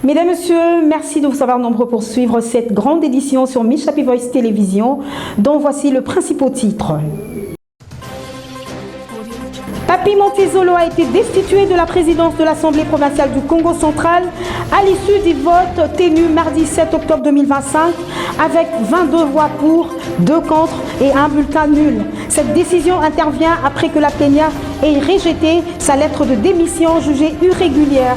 Mesdames, Messieurs, merci de vous savoir nombreux pour suivre cette grande édition sur Miss Happy Voice Télévision, dont voici le principal titre. Papi Montezolo a été destitué de la présidence de l'Assemblée provinciale du Congo central à l'issue du vote tenu mardi 7 octobre 2025 avec 22 voix pour, 2 contre et 1 bulletin nul. Cette décision intervient après que la plénière ait rejeté sa lettre de démission jugée irrégulière.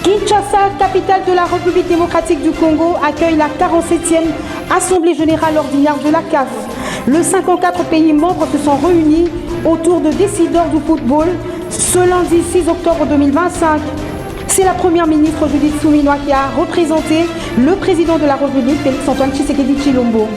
Kinshasa, capitale de la République démocratique du Congo, accueille la 47e Assemblée générale ordinaire de la CAF. Les 54 pays membres se sont réunis autour de décideurs du football ce lundi 6 octobre 2025. C'est la première ministre Judith Suminwa qui a représenté le président de la République, Félix Antoine Tshisekedi Tshilombo.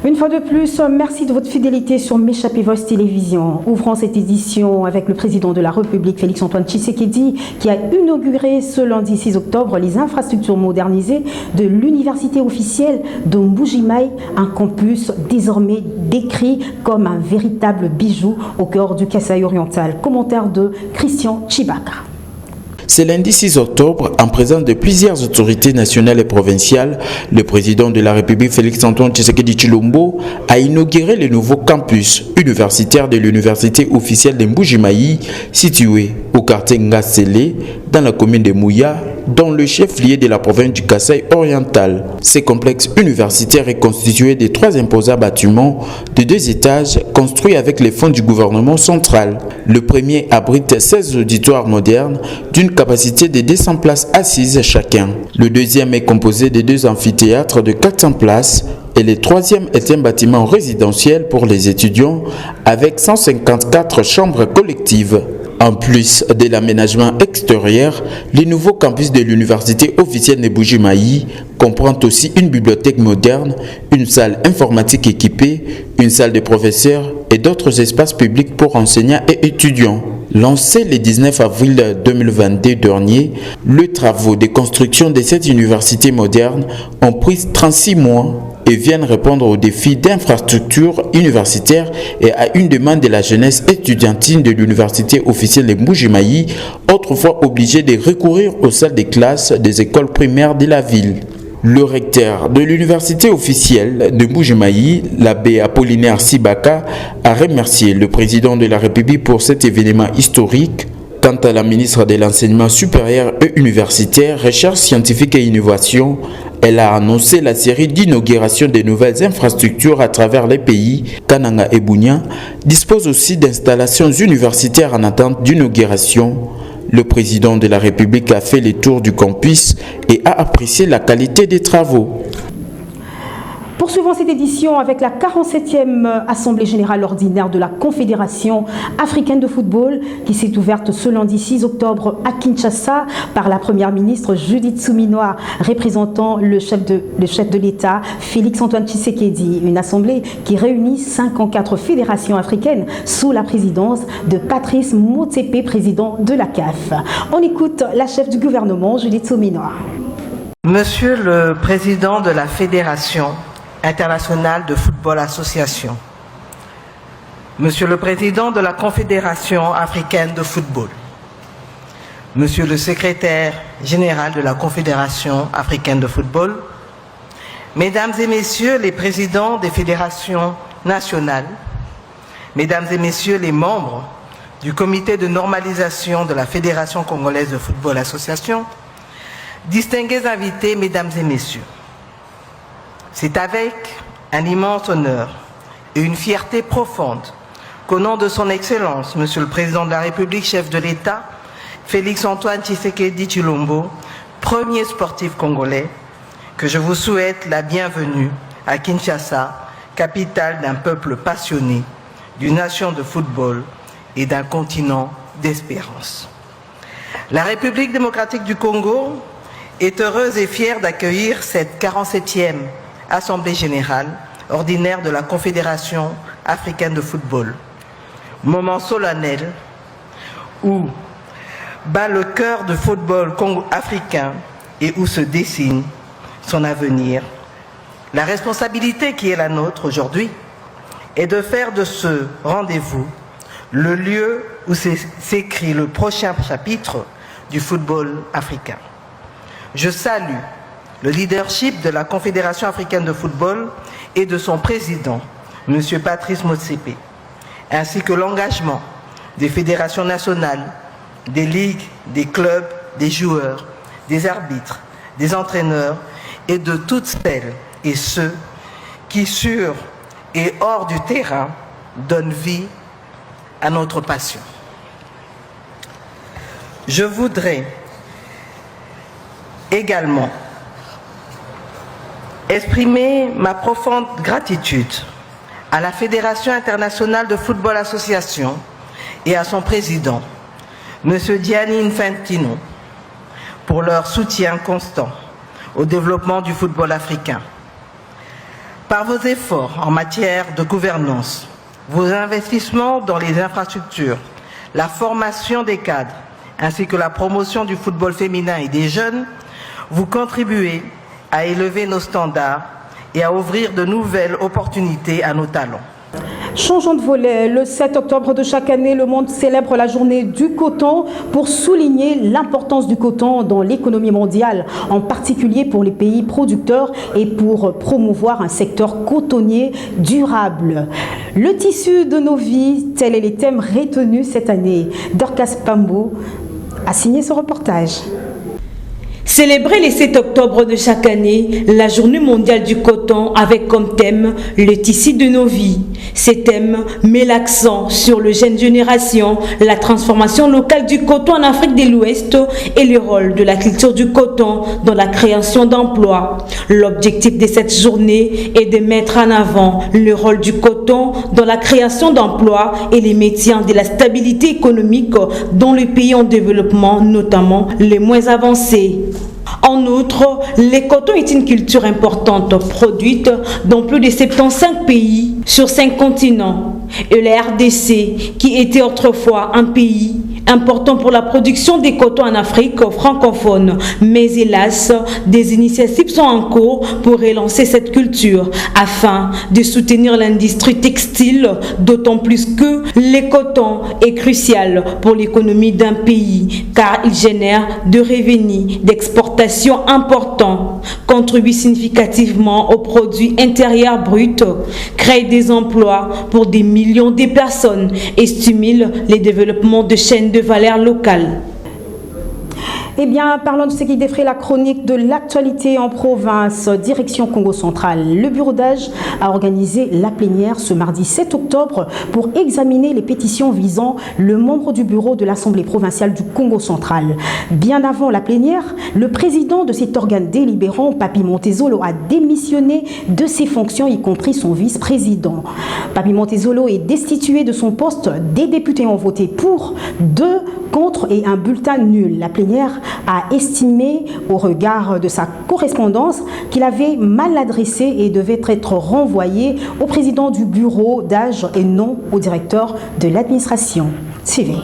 Une fois de plus, merci de votre fidélité sur Miss Happy Voice Télévision. Ouvrons cette édition avec le président de la République, Félix Antoine Tshisekedi, qui a inauguré ce lundi 6 octobre les infrastructures modernisées de l'université officielle de Mbuji-Mayi, un campus désormais décrit comme un véritable bijou au cœur du Kasaï oriental. Commentaire de Christian Chibaka. Ce lundi 6 octobre, en présence de plusieurs autorités nationales et provinciales, le président de la République Félix Antoine Tshisekedi Tshilombo a inauguré le nouveau campus universitaire de l'université officielle de Mbuji-Mayi, situé au quartier Ngasele, dans la commune de Mouya, dans le chef-lieu de la province du Kasaï oriental. Ce complexe universitaire est constitué de 3 imposants bâtiments de 2 étages construits avec les fonds du gouvernement central. Le premier abrite 16 auditoires modernes d'une capacité de 200 places assises chacun. Le deuxième est composé de 2 amphithéâtres de 400 places et le troisième est un bâtiment résidentiel pour les étudiants avec 154 chambres collectives. En plus de l'aménagement extérieur, le nouveau campus de l'université officielle de Mbuji-Mayi comprend aussi une bibliothèque moderne, une salle informatique équipée, une salle de professeurs et d'autres espaces publics pour enseignants et étudiants. Lancé le 19 avril 2022 dernier, les travaux de construction de cette université moderne ont pris 36 mois et viennent répondre aux défis d'infrastructures universitaires et à une demande de la jeunesse étudiantine de l'université officielle de Mbuji-Mayi, autrefois obligée de recourir aux salles de classe des écoles primaires de la ville. Le recteur de l'université officielle de Mbuji-Mayi, l'abbé Apollinaire Sibaka, a remercié le président de la République pour cet événement historique. Quant à la ministre de l'Enseignement supérieur et universitaire, Recherche scientifique et innovation, elle a annoncé la série d'inauguration de nouvelles infrastructures à travers les pays. Kananga et Bunia disposent aussi d'installations universitaires en attente d'inauguration. Le président de la République a fait le tour du campus et a apprécié la qualité des travaux. Poursuivons cette édition avec la 47e Assemblée générale ordinaire de la Confédération africaine de football qui s'est ouverte ce lundi 6 octobre à Kinshasa par la première ministre Judith Suminwa représentant le chef de l'État Félix Antoine Tshisekedi. Une assemblée qui réunit 54 fédérations africaines sous la présidence de Patrice Motsepe, président de la CAF. On écoute la chef du gouvernement Judith Suminwa. Monsieur le président de la Fédération internationale de football association, Monsieur le président de la Confédération africaine de football, Monsieur le secrétaire général de la Confédération africaine de football, Mesdames et Messieurs les présidents des fédérations nationales, Mesdames et Messieurs les membres du comité de normalisation de la Fédération congolaise de football association, distingués invités, Mesdames et Messieurs, c'est avec un immense honneur et une fierté profonde qu'au nom de son Excellence, Monsieur le Président de la République, chef de l'État, Félix Antoine Tshisekedi Tshilombo, premier sportif congolais, que je vous souhaite la bienvenue à Kinshasa, capitale d'un peuple passionné, d'une nation de football et d'un continent d'espérance. La République démocratique du Congo est heureuse et fière d'accueillir cette 47e Assemblée générale ordinaire de la Confédération africaine de football. Moment solennel où bat le cœur du football africain et où se dessine son avenir. La responsabilité qui est la nôtre aujourd'hui est de faire de ce rendez-vous le lieu où s'écrit le prochain chapitre du football africain. Je salue le leadership de la Confédération africaine de football et de son président, M. Patrice Motsepe, ainsi que l'engagement des fédérations nationales, des ligues, des clubs, des joueurs, des arbitres, des entraîneurs et de toutes celles et ceux qui, sur et hors du terrain, donnent vie à notre passion. Je voudrais également exprimer ma profonde gratitude à la Fédération internationale de football association et à son président, M. Gianni Infantino, pour leur soutien constant au développement du football africain. Par vos efforts en matière de gouvernance, vos investissements dans les infrastructures, la formation des cadres, ainsi que la promotion du football féminin et des jeunes, vous contribuez à élever nos standards et à ouvrir de nouvelles opportunités à nos talents. Changeons de volet. Le 7 octobre de chaque année, le monde célèbre la journée du coton pour souligner l'importance du coton dans l'économie mondiale, en particulier pour les pays producteurs et pour promouvoir un secteur cotonnier durable. Le tissu de nos vies, tels sont les thèmes retenus cette année. Dorcas Pambou a signé ce reportage. Célébrer le 7 octobre de chaque année la journée mondiale du coton avec comme thème le tissu de nos vies. Ce thème met l'accent sur le jeune génération, la transformation locale du coton en Afrique de l'Ouest et le rôle de la culture du coton dans la création d'emplois. L'objectif de cette journée est de mettre en avant le rôle du coton dans la création d'emplois et les maintien de la stabilité économique dans les pays en développement, notamment les moins avancés. En outre, le coton est une culture importante produite dans plus de 75 pays sur 5 continents. Et la RDC, qui était autrefois un pays important pour la production des cotons en Afrique francophone. Mais hélas, des initiatives sont en cours pour relancer cette culture afin de soutenir l'industrie textile, d'autant plus que le coton est crucial pour l'économie d'un pays car il génère de revenus d'exportation importants, contribue significativement au produit intérieur brut, crée des emplois pour des millions de personnes et stimule le développement de chaînes de valeur locales. Eh bien, parlons de ce qui défraie la chronique de l'actualité en province, direction Congo central. Le bureau d'âge a organisé la plénière ce mardi 7 octobre pour examiner les pétitions visant le membre du bureau de l'Assemblée provinciale du Congo central. Bien avant la plénière, le président de cet organe délibérant, Papi Montezolo, a démissionné de ses fonctions, y compris son vice-président. Papi Montezolo est destitué de son poste. Des députés ont voté pour, 2 contre et un bulletin nul. La plénière a estimé, au regard de sa correspondance, qu'il avait mal adressé et devait être renvoyé au président du bureau d'âge et non au directeur de l'administration. Suivez.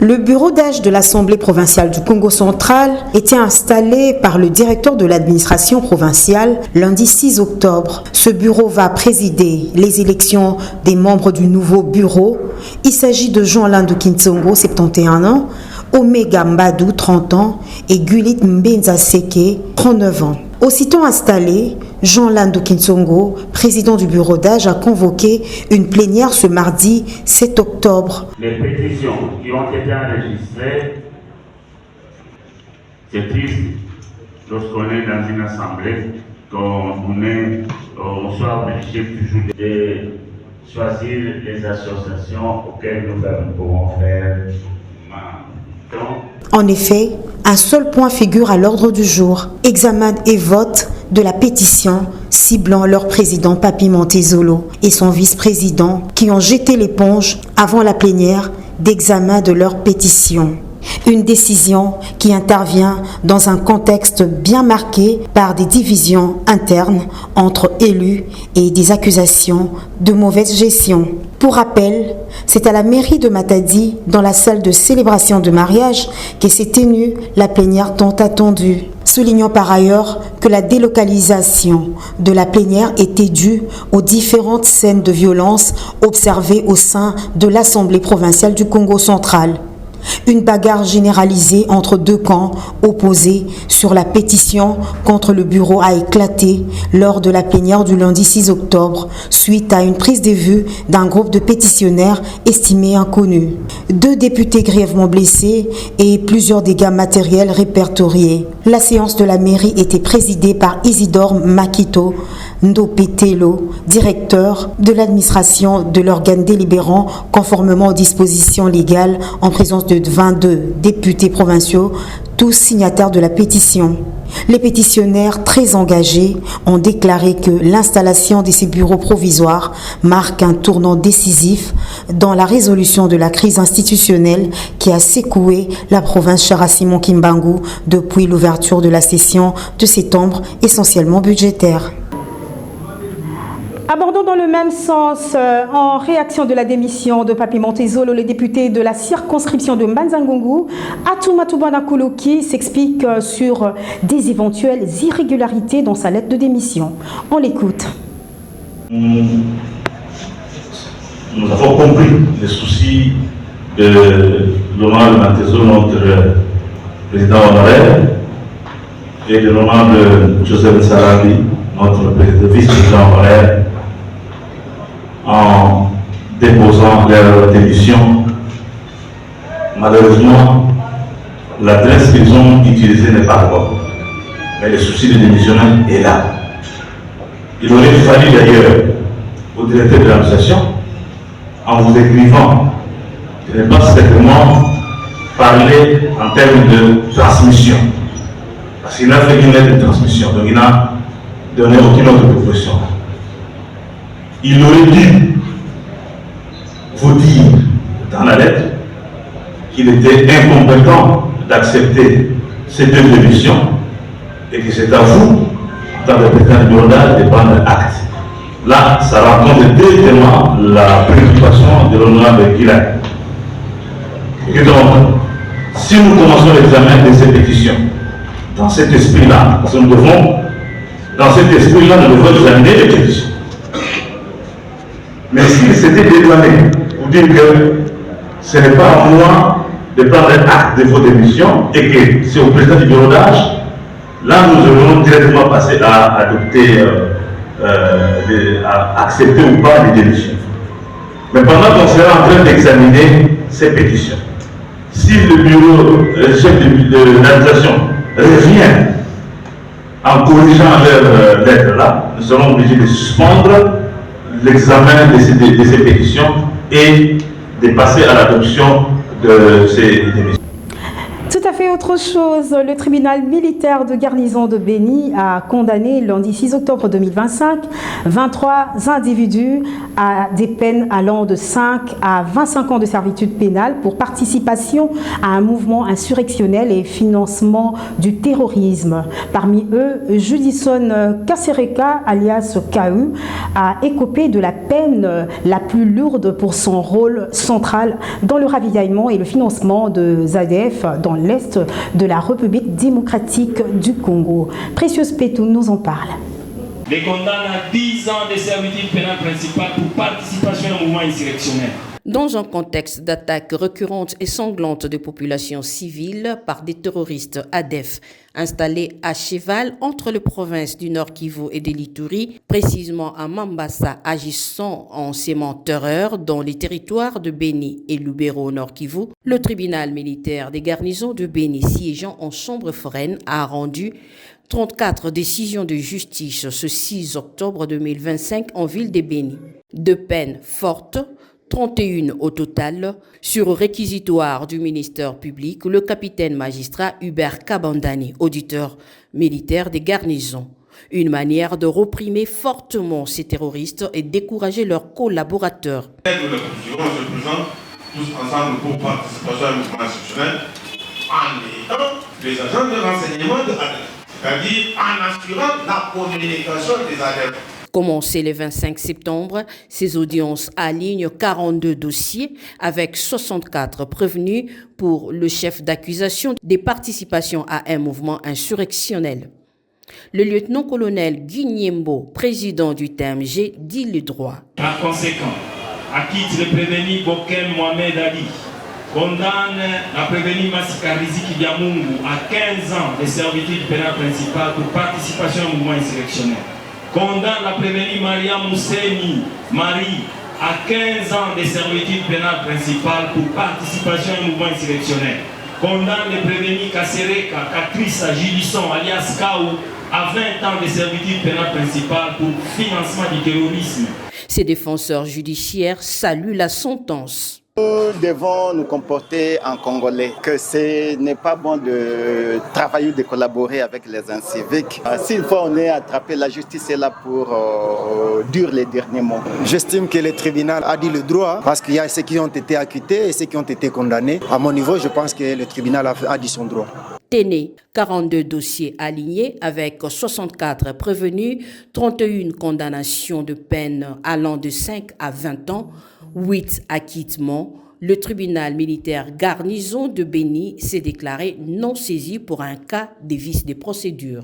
Le bureau d'âge de l'Assemblée provinciale du Congo central était installé par le directeur de l'administration provinciale lundi 6 octobre. Ce bureau va présider les élections des membres du nouveau bureau. Il s'agit de Jean Landu Kinsongo, 71 ans, Omega Mbadou, 30 ans, et Gulit Mbenza Seke, 39 ans. Aussitôt installé, Jean Landu Kinsongo, président du bureau d'âge, a convoqué une plénière ce mardi 7 octobre. Les pétitions qui ont été enregistrées, c'est triste lorsqu'on est dans une assemblée, qu'on soit obligé toujours de choisir les associations auxquelles nous pouvons faire. En effet, un seul point figure à l'ordre du jour, examen et vote de la pétition ciblant leur président Papi Montezolo et son vice-président qui ont jeté l'éponge avant la plénière d'examen de leur pétition. Une décision qui intervient dans un contexte bien marqué par des divisions internes entre élus et des accusations de mauvaise gestion. Pour rappel, c'est à la mairie de Matadi, dans la salle de célébration de mariage, que s'est tenue la plénière tant attendue. Soulignons par ailleurs que la délocalisation de la plénière était due aux différentes scènes de violence observées au sein de l'Assemblée provinciale du Congo central. Une bagarre généralisée entre deux camps opposés sur la pétition contre le bureau a éclaté lors de la plénière du lundi 6 octobre suite à une prise de vue d'un groupe de pétitionnaires estimés inconnus. 2 députés grièvement blessés et plusieurs dégâts matériels répertoriés. La séance de la mairie était présidée par Isidore Makito Ndopetelo, directeur de l'administration de l'organe délibérant conformément aux dispositions légales en présence de 22 députés provinciaux, tous signataires de la pétition. Les pétitionnaires très engagés ont déclaré que l'installation de ces bureaux provisoires marque un tournant décisif dans la résolution de la crise institutionnelle qui a secoué la province Chara-Simon-Kimbangu depuis l'ouverture de la session de septembre, essentiellement budgétaire. Abordons dans le même sens, en réaction de la démission de Papi Montezolo, le député de la circonscription de Mbanzangungu, Atumatubana Koulouki s'explique sur des éventuelles irrégularités dans sa lettre de démission. On l'écoute. Nous avons compris les soucis de l'honorable Montezolo, notre président honoraire, et de l'honorable Joseph Sarabi, notre vice-président honoraire, en déposant leur démission. Malheureusement, l'adresse qu'ils ont utilisée n'est pas bonne. Mais le souci de démissionnaire est là. Il aurait fallu d'ailleurs au directeur de l'administration, en vous écrivant, de ne pas strictement parler en termes de transmission. Parce qu'il a fait une lettre de transmission, donc il n'a donné aucune autre proposition. Il aurait dû vous dire dans la lettre qu'il était incompétent d'accepter ces 2 démissions et que c'est à vous, en tant que président du bureau, de prendre acte. Là, ça rencontre directement la préoccupation de l'honorable Guilay. Et donc, si nous commençons l'examen de ces pétitions, dans cet esprit-là, parce que nous devons, dans cet esprit-là, nous devons examiner les pétitions. Mais s'il s'était dédouané pour dire que ce n'est pas à moi de prendre acte de vos démissions et que c'est au président du bureau d'âge, là nous allons directement passer à adopter, à accepter ou pas les démissions. Mais pendant qu'on sera en train d'examiner ces pétitions, si le bureau, le chef de l'administration revient en corrigeant leur lettre-là, nous serons obligés de suspendre l'examen de ces pétitions et de passer à l'adoption de ces démissions. Tout à fait autre chose, le tribunal militaire de garnison de Béni a condamné lundi 6 octobre 2025 23 individus à des peines allant de 5 à 25 ans de servitude pénale pour participation à un mouvement insurrectionnel et financement du terrorisme. Parmi eux, Judison Kasereka, alias KU, a écopé de la peine la plus lourde pour son rôle central dans le ravitaillement et le financement de ZADF dans l'Est de la République démocratique du Congo. Précieuse Pétou nous en parle. Les condamne à 10 ans de servitude pénale principale pour participation à un mouvement insurrectionnel. Dans un contexte d'attaques récurrentes et sanglantes de populations civiles par des terroristes ADF installés à cheval entre les provinces du Nord Kivu et de l'Ituri, précisément à Mambasa, agissant en sémant terreur dans les territoires de Béni et Lubero au Nord Kivu, le tribunal militaire des garnisons de Béni siégeant en chambre foraine a rendu 34 décisions de justice ce 6 octobre 2025 en ville de Béni. De peines fortes, 31 au total, sur réquisitoire du ministère public, le capitaine magistrat Hubert Kabandani, auditeur militaire des garnisons. Une manière de réprimer fortement ces terroristes et décourager leurs collaborateurs. Je présente tous ensemble pour participation à un mouvement institutionnel. en étant les agents de renseignement de ADEF, c'est-à-dire en assurant la communication des adeptes. Commencé le 25 septembre, ces audiences alignent 42 dossiers avec 64 prévenus pour le chef d'accusation des participations à un mouvement insurrectionnel. Le lieutenant-colonel Guignembo, président du TMG, dit le droit. Par conséquent, acquitte le prévenu Boken Mohamed Ali, condamne la prévenue Massika Riziki Diamungu à 15 ans de servitude pénale principale pour participation au mouvement insurrectionnel. Condamne la prévenue Maria Mousseni Marie à 15 ans de servitude pénale principale pour participation au mouvement insurrectionnel. Condamne le prévenu Kassereka Katrissa Gilisson alias Kaou à 20 ans de servitude pénale principale pour financement du terrorisme. Ces défenseurs judiciaires saluent la sentence. Nous devons nous comporter en Congolais, que ce n'est pas bon de travailler ou de collaborer avec les inciviques. S'il faut on est attrapé, la justice est là pour dire les derniers mots. J'estime que le tribunal a dit le droit parce qu'il y a ceux qui ont été acquittés et ceux qui ont été condamnés. À mon niveau, je pense que le tribunal a dit son droit. Téné, 42 dossiers alignés avec 64 prévenus, 31 condamnations de peine allant de 5 à 20 ans, 8 acquittements. Le tribunal militaire garnison de Béni s'est déclaré non saisi pour un cas de vice de procédure.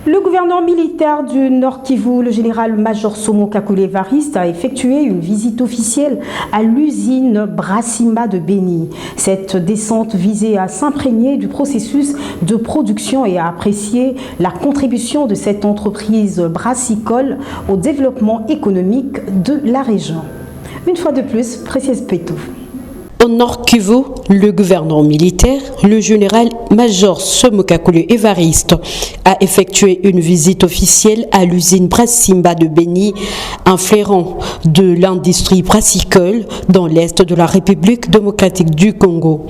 Le gouverneur militaire du Nord Kivu, le général-major Somo Kakule Evariste, a effectué une visite officielle à l'usine Brassimba de Béni. Cette descente visait à s'imprégner du processus de production et à apprécier la contribution de cette entreprise brassicole au développement économique de la région. Une fois de plus, Précieuse Pétou. Au Nord Kivu, le gouverneur militaire, le général-major Somo Kakule Evariste, a effectué une visite officielle à l'usine Brassimba de Béni, un fleuron de l'industrie brassicole dans l'est de la République démocratique du Congo.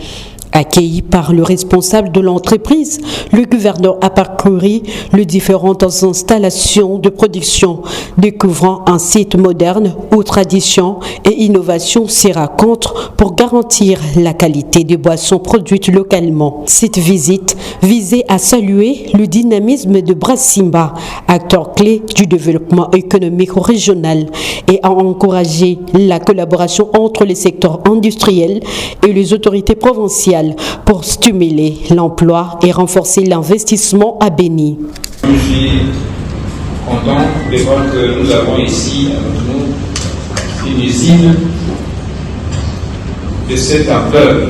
Accueilli par le responsable de l'entreprise, le gouverneur a parcouru les différentes installations de production, découvrant un site moderne où tradition et innovation s'y rencontrent pour garantir la qualité des boissons produites localement. Cette visite visait à saluer le dynamisme de Brassimba, acteur clé du développement économique régional, et à encourager la collaboration entre les secteurs industriels et les autorités provinciales pour stimuler l'emploi et renforcer l'investissement à Béni. Je suis content de voir que nous avons ici avec nous une usine de cette ampleur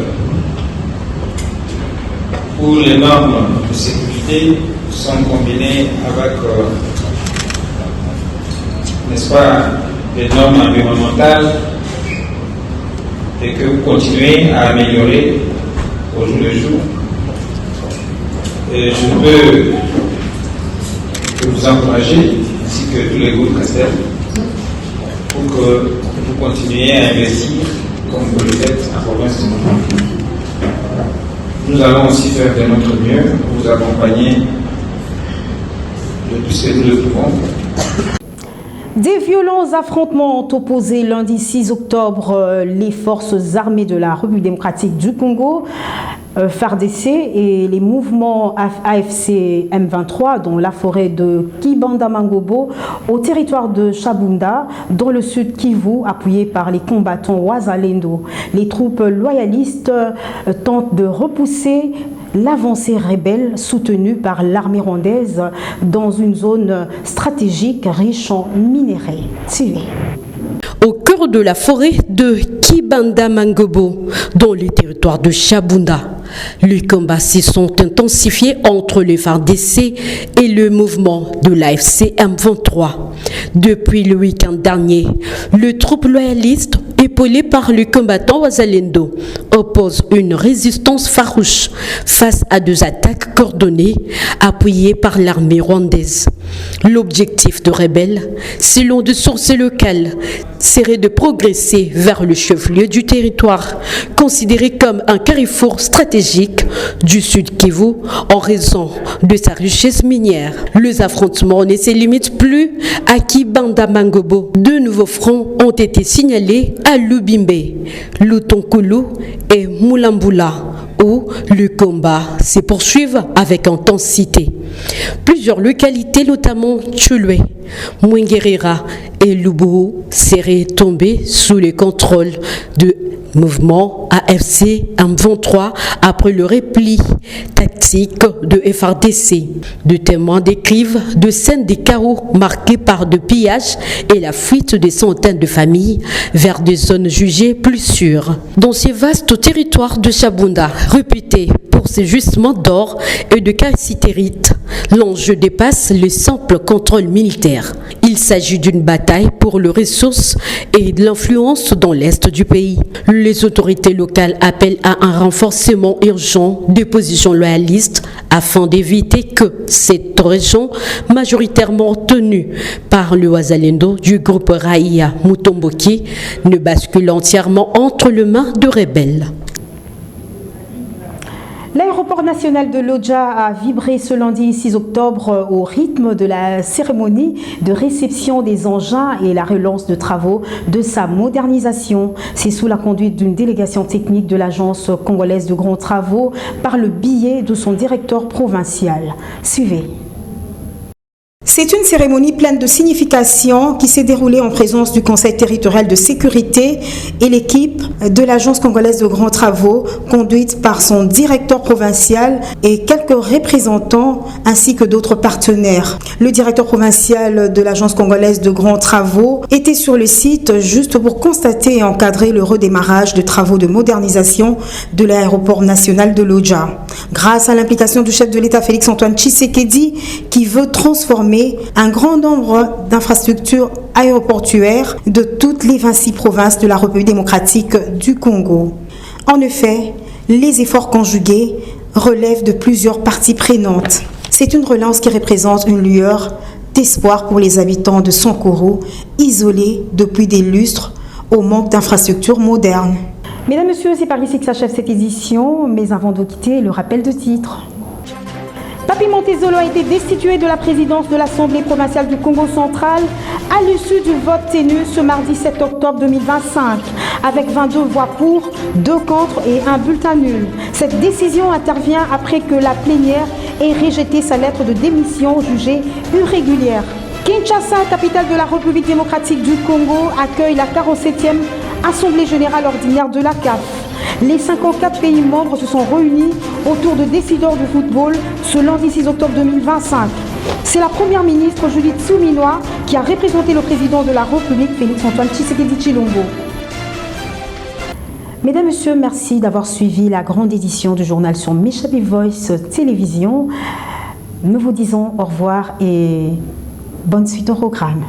où les normes de sécurité sont combinées avec, n'est-ce pas, les normes environnementales et que vous continuez à améliorer au jour le jour. Et je peux que vous encourager, ainsi que tous les groupes Castel, pour que vous continuiez à investir comme vous le faites en province de Montpellier. Nous allons aussi faire de notre mieux pour vous accompagner de tout ce que nous le pouvons. Des violents affrontements ont opposé lundi 6 octobre les forces armées de la République démocratique du Congo, FARDC, et les mouvements AFC M23 dans la forêt de Kibanda-Mangobo au territoire de Chabunda, dans le sud Kivu, appuyé par les combattants Wazalendo. Les troupes loyalistes tentent de repousser l'avancée rebelle soutenue par l'armée rwandaise dans une zone stratégique riche en minerais. Suivez. Au cœur de la forêt de Kibanda-Mangobo, dans les territoires de Chabunda, les combats s'y sont intensifiés entre les FARDC et le mouvement de l'AFC M23. Depuis le week-end dernier, les troupes loyalistes épaulées par le combattant Wazalendo opposent une résistance farouche face à deux attaques coordonnées appuyées par l'armée rwandaise. L'objectif de rebelles, selon des sources locales, serait de progresser vers le chef-lieu du territoire, considéré comme un carrefour stratégique du sud Kivu en raison de sa richesse minière. Les affrontements ne se limitent plus à Kibanda-Mangobo. Deux nouveaux fronts ont été signalés à Lubimbe, Lutonkulu et Mulambula, où le combat se poursuit avec intensité. Plusieurs localités, notamment Tchouloué, Mwenguerera et Lubu, seraient tombées sous le contrôle de mouvement AFC M23 après le repli tactique de FRDC. De témoins décrivent de scènes des chaos marquées par de pillages et la fuite des centaines de familles vers des zones jugées plus sûres. Dans ces vastes territoires de Chabunda, réputés pour ses gisements d'or et de cassitérite, l'enjeu dépasse le simple contrôle militaire. Il s'agit d'une bataille pour les ressources et de l'influence dans l'est du pays. Les autorités locales appellent à un renforcement urgent des positions loyalistes afin d'éviter que cette région, majoritairement tenue par le Wazalendo du groupe Raïa Mutomboki, ne bascule entièrement entre les mains de rebelles. L'aéroport national de Lodja a vibré ce lundi 6 octobre au rythme de la cérémonie de réception des engins et la relance de travaux de sa modernisation. C'est sous la conduite d'une délégation technique de l'Agence congolaise de grands travaux par le biais de son directeur provincial. Suivez. C'est une cérémonie pleine de signification qui s'est déroulée en présence du Conseil territorial de sécurité et l'équipe de l'Agence congolaise de grands travaux, conduite par son directeur provincial et quelques représentants ainsi que d'autres partenaires. Le directeur provincial de l'Agence congolaise de grands travaux était sur le site juste pour constater et encadrer le redémarrage de travaux de modernisation de l'aéroport national de Lodja. Grâce à l'implication du chef de l'État Félix-Antoine Tshisekedi qui veut transformer un grand nombre d'infrastructures aéroportuaires de toutes les 26 provinces de la République démocratique du Congo. En effet, les efforts conjugués relèvent de plusieurs parties prenantes. C'est une relance qui représente une lueur d'espoir pour les habitants de Sankoro, isolés depuis des lustres au manque d'infrastructures modernes. Mesdames, Messieurs, c'est par ici que s'achève cette édition, mais avant de quitter, le rappel de titre. Papi Montezolo a été destitué de la présidence de l'Assemblée provinciale du Congo central à l'issue du vote tenu ce mardi 7 octobre 2025, avec 22 voix pour, 2 contre et 1 bulletin nul. Cette décision intervient après que la plénière ait rejeté sa lettre de démission jugée irrégulière. Kinshasa, capitale de la République démocratique du Congo, accueille la 47e Assemblée générale ordinaire de la CAF. Les 54 pays membres se sont réunis autour de décideurs de football ce lundi 6 octobre 2025. C'est la première ministre Judith Suminwa qui a représenté le président de la République, Félix-Antoine Tshisekedi Tshilombo. Mesdames, Messieurs, merci d'avoir suivi la grande édition du journal sur Meshabi Voice Télévision. Nous vous disons au revoir et bonne suite au programme.